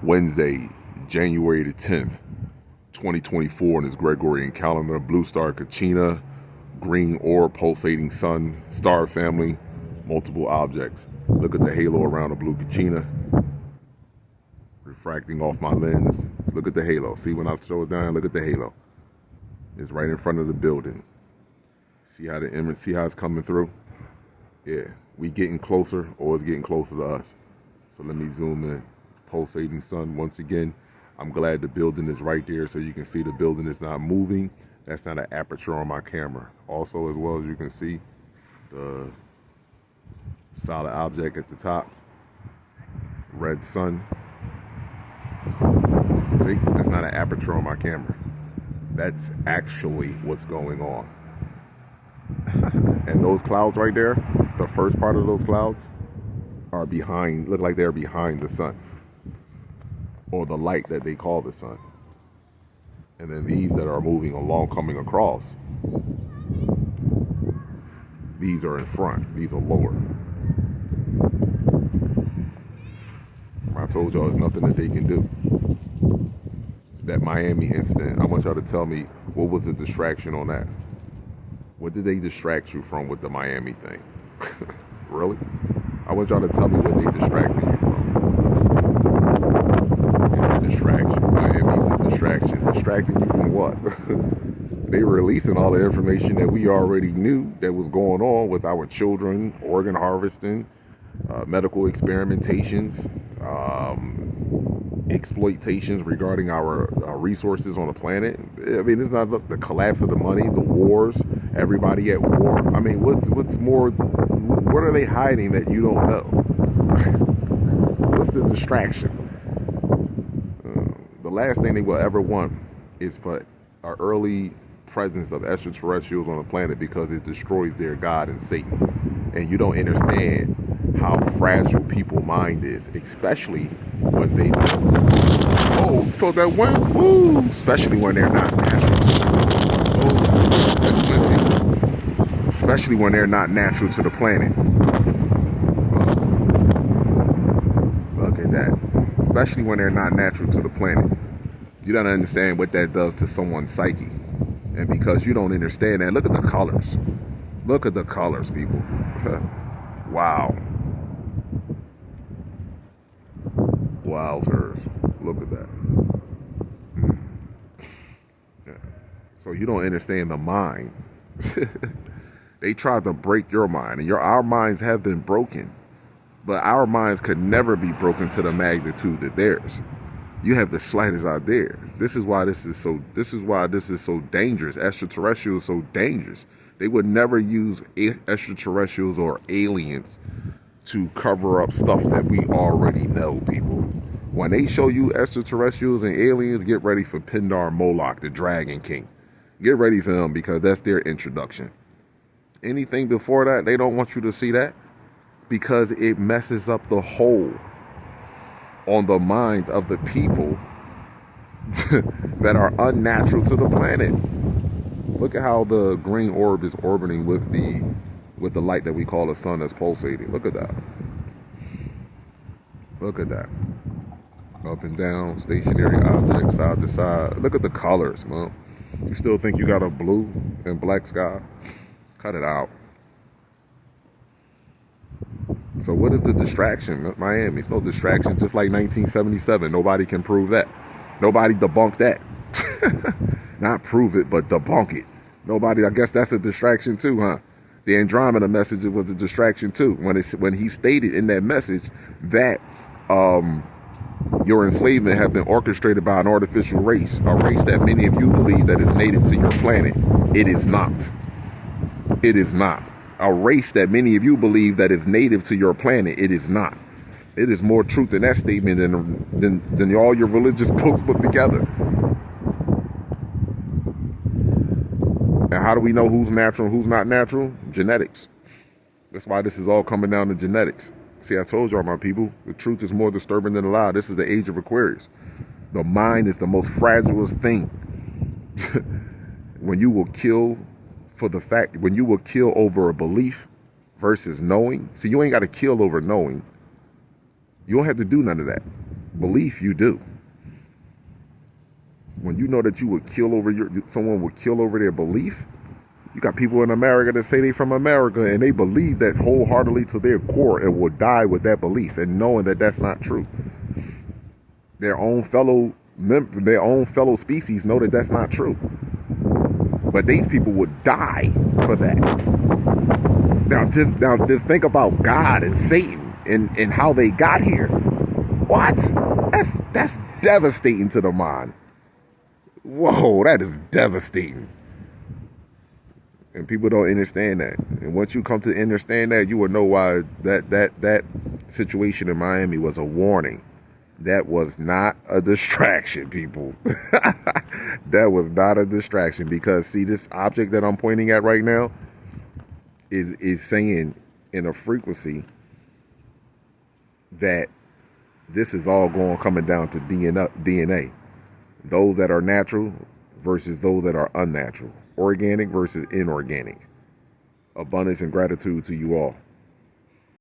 Wednesday, January the 10th, 2024 in this Gregorian calendar. Blue star Kachina, green orb, pulsating sun, star family, multiple objects. Look at the halo around the blue Kachina, refracting off my lens. Look at the halo. See when I throw it down? Look at the halo. It's right in front of the building. See how the image, see how it's coming through? Yeah, we getting closer, or it's getting closer to us. So let me zoom in. Pulsating sun once again. I'm glad the building is right there so you can see the building is not moving. That's not an aperture on my camera. Also, as well as you can see, the solid object at the top, red sun. See, that's not an aperture on my camera. That's actually what's going on. And those clouds right there, the first part of those clouds are behind, look like they're behind the sun, or the light that they call the sun. And then these that are moving along, coming across, these are in front, these are lower. I told y'all there's nothing that they can do. That Miami incident, I want y'all to tell me, what was the distraction on that? What did they distract you from with the Miami thing? Really? I want y'all to tell me what they distracted you from. It's a distraction. Miami's a distraction. Distracting you from what? They were releasing all the information that we already knew that was going on with our children, organ harvesting, medical experimentations, exploitations regarding our resources on the planet. I mean, it's not the collapse of the money, the wars, everybody at war. I mean, what's more, what are they hiding that you don't know? What's the distraction? The last thing they will ever want is for an early presence of extraterrestrials on the planet, because it destroys their God and Satan. And you don't understand how fragile people's mind is, especially when they so that one, woo, especially when they're not natural to that's good people. Especially when they're not natural to the planet. Look at that. Especially when they're not natural to the planet. You don't understand what that does to someone's psyche. And because you don't understand that, look at the colors. Look at the colors, people. Wow. Wowzers. Look at that. Yeah. So you don't understand the mind. They tried to break your mind, and our minds have been broken. But our minds could never be broken to the magnitude of theirs. You have the slightest idea. This is why this is so dangerous. Extraterrestrials so dangerous. They would never use extraterrestrials or aliens to cover up stuff that we already know, people. When they show you extraterrestrials and aliens, get ready for Pindar Moloch, the Dragon King. Get ready for them, because that's their introduction. Anything before that, they don't want you to see that, because it messes up the whole on the minds of the people that are unnatural to the planet. Look at how the green orb is orbiting with the light that we call the sun that's pulsating. Look at that. Look at that. Up and down, stationary objects, side to side. Look at the colors, man. You still think you got a blue and black sky? Cut it out. So what is the distraction? Miami, it's no distraction, just like 1977. Nobody can prove that. Nobody debunk that. Not prove it, but debunk it. Nobody, I guess that's a distraction too, huh? The Andromeda message was a distraction too. When he stated in that message that your enslavement have been orchestrated by an artificial race, a race that many of you believe that is native to your planet. It is not. It is not. A race that many of you believe that is native to your planet. It is not. It is more truth in that statement than all your religious books put together. And how do we know who's natural and who's not natural? Genetics. That's why this is all coming down to genetics. See, I told y'all, my people, the truth is more disturbing than a lie. This is the age of Aquarius. The mind is the most fragilest thing. When you will kill over a belief versus knowing. See, you ain't got to kill over knowing. You don't have to do none of that. belief, you do. When you know that you would kill over someone would kill over their belief, you got people in America that say they from America and they believe that wholeheartedly to their core and will die with that belief and knowing that that's not true. Their own fellow species know that that's not true. But these people would die for that. Now just think about God and Satan and how they got here. What? That's devastating to the mind. Whoa, that is devastating. And people don't understand that. And once you come to understand that, you will know why that situation in Miami was a warning. That was not a distraction, people. That was not a distraction, because see, this object that I'm pointing at right now is saying in a frequency that this is all coming down to DNA. Those that are natural versus those that are unnatural. Organic versus inorganic. Abundance and gratitude to you all.